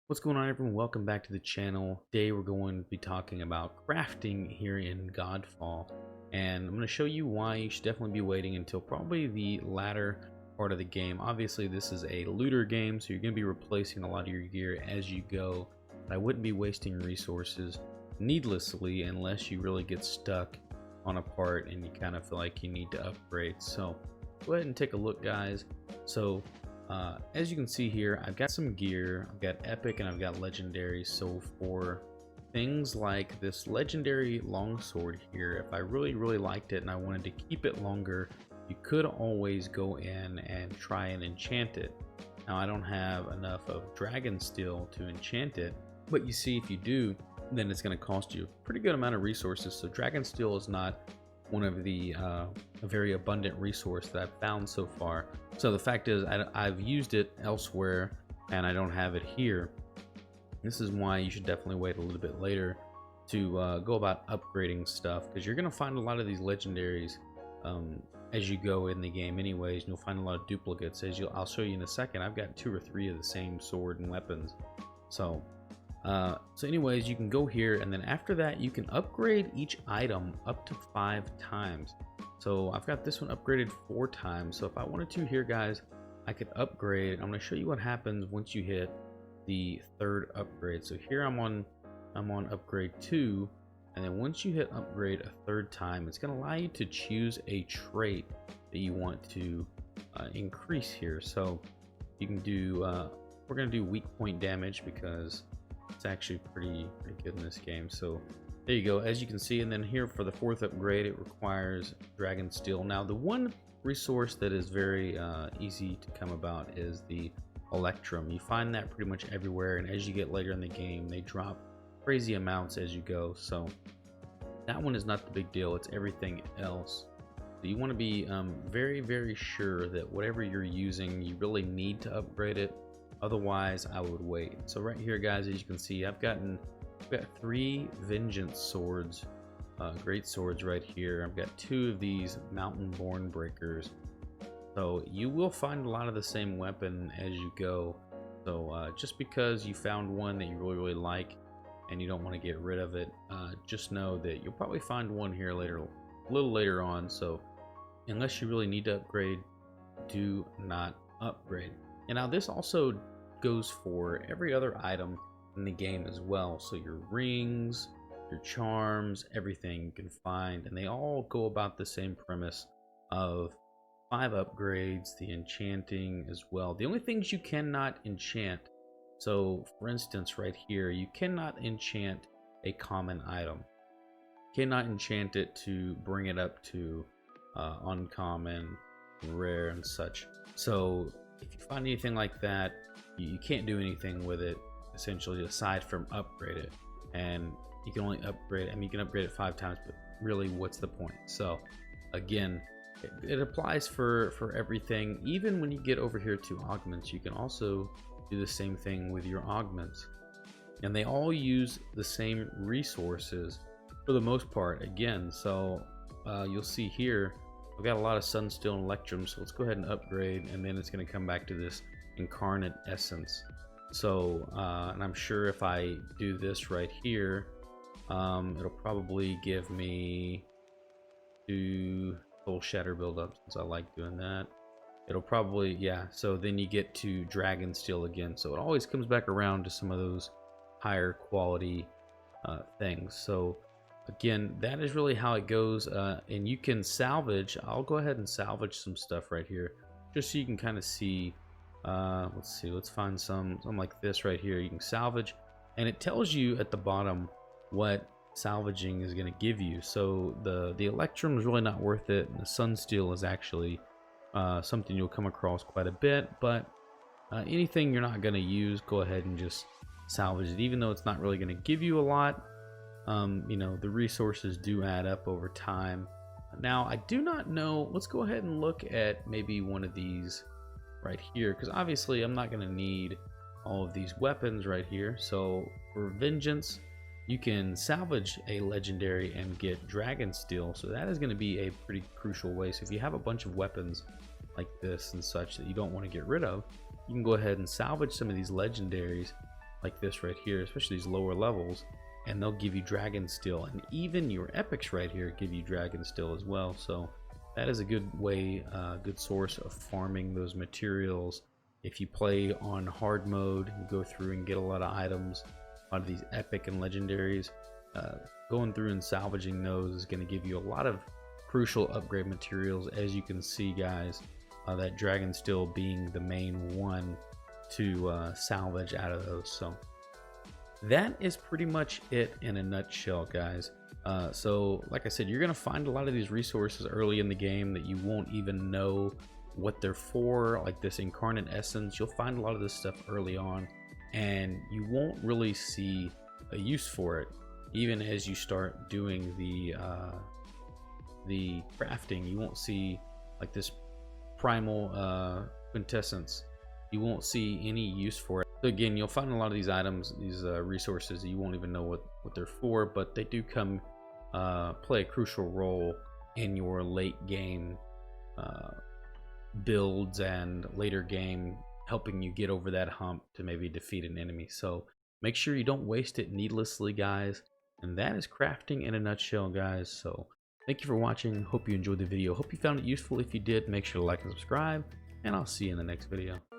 What's going on, everyone? Welcome back to the channel. Today we're going to be talking about crafting here in Godfall, and I'm going to show you why you should definitely be waiting until probably the latter part of the game. Obviously this is a looter game, so you're going to be replacing a lot of your gear as you go. But I wouldn't be wasting resources needlessly unless you really get stuck on a part and you kind of feel like you need to upgrade. So go ahead and take a look, guys. So as you can see here, I've got some gear. I've got epic and I've got legendary. So for things like this legendary longsword here, if I really liked it and I wanted to keep it longer, you could always go in and try and enchant it. Now I don't have enough of dragon steel to enchant it, but you see, if you do, then it's going to cost you a pretty good amount of resources. So dragon steel is not one of the a very abundant resource that I've found so far. So the fact is, I've used it elsewhere and I don't have it here. This is why you should definitely wait a little bit later to go about upgrading stuff, because you're going to find a lot of these legendaries as you go in the game anyways, and you'll find a lot of duplicates. I'll show you in a second. I've got 2 or 3 of the same sword and weapons. So anyways, you can go here, and then after that you can upgrade each item up to 5 times. So I've got this one upgraded 4 times. So if I wanted to here, guys, I could upgrade. I'm going to show you what happens once you hit the 3rd upgrade. So here I'm on upgrade 2, and then once you hit upgrade a 3rd time, it's going to allow you to choose a trait that you want to increase here. So you can do we're going to do weak point damage because it's actually pretty good in this game. So there you go, as you can see. And then here for the 4th upgrade, it requires dragon steel. Now the one resource that is very easy to come about is the electrum. You find that pretty much everywhere, and as you get later in the game, they drop crazy amounts as you go. So that one is not the big deal, it's everything else. So you want to be very sure that whatever you're using, you really need to upgrade it. Otherwise I would wait. So right here, guys, as you can see, I've got 3 vengeance swords, great swords right here. I've got 2 of these mountain born breakers. So you will find a lot of the same weapon as you go. So just because you found one that you really like and you don't want to get rid of it, just know that you'll probably find one here later, a little later on. So unless you really need to upgrade, do not upgrade. And now this also goes for every other item in the game as well. So your rings, your charms, everything you can find, and they all go about the same premise of 5 upgrades, the enchanting as well. The only things you cannot enchant, so for instance right here, you cannot enchant a common item. You cannot enchant it to bring it up to uncommon, rare, and such. So if you find anything like that, you can't do anything with it essentially aside from upgrade it. And you can only upgrade, I mean, you can upgrade it 5 times, but really what's the point? So again, it applies for everything. Even when you get over here to augments, you can also do the same thing with your augments, and they all use the same resources for the most part again. So you'll see here I've got a lot of sunsteel and electrum, so let's go ahead and upgrade, and then it's going to come back to this incarnate essence. So and I'm sure if I do this right here, it'll probably give me 2 full shatter buildup, since I like doing that. It'll probably, yeah, so then you get to dragon steel again. So it always comes back around to some of those higher quality things. So again, that is really how it goes. And you can salvage. I'll go ahead and salvage some stuff right here, just so you can kind of see. Let's see, let's find something like this right here. You can salvage, and it tells you at the bottom what salvaging is going to give you. So the electrum is really not worth it, and the sunsteel is actually something you'll come across quite a bit. But anything you're not going to use, go ahead and just salvage it, even though it's not really going to give you a lot. You know, the resources do add up over time. Now I do not know, let's go ahead and look at maybe one of these right here, because obviously I'm not going to need all of these weapons right here. So for vengeance, you can salvage a legendary and get dragon steel, so that is going to be a pretty crucial way. So if you have a bunch of weapons like this and such that you don't want to get rid of, you can go ahead and salvage some of these legendaries like this right here, especially these lower levels, and they'll give you dragon steel, and even your epics right here give you dragon steel as well. So that is a good way, good source of farming those materials. If you play on hard mode, you go through and get a lot of items, a lot of these epic and legendaries. Going through and salvaging those is going to give you a lot of crucial upgrade materials, as you can see, guys. That dragon steel being the main one to salvage out of those. So that is pretty much it in a nutshell, guys. So like I said, you're gonna find a lot of these resources early in the game that you won't even know what they're for, like this incarnate essence. You'll find a lot of this stuff early on and you won't really see a use for it. Even as you start doing the crafting, you won't see like this primal quintessence. You won't see any use for it. So again, you'll find a lot of these items, these resources, you won't even know what they're for, but they do come play a crucial role in your late game builds and later game, helping you get over that hump to maybe defeat an enemy. So make sure you don't waste it needlessly, guys. And that is crafting in a nutshell, guys. So thank you for watching. Hope you enjoyed the video. Hope you found it useful. If you did, make sure to like and subscribe, and I'll see you in the next video.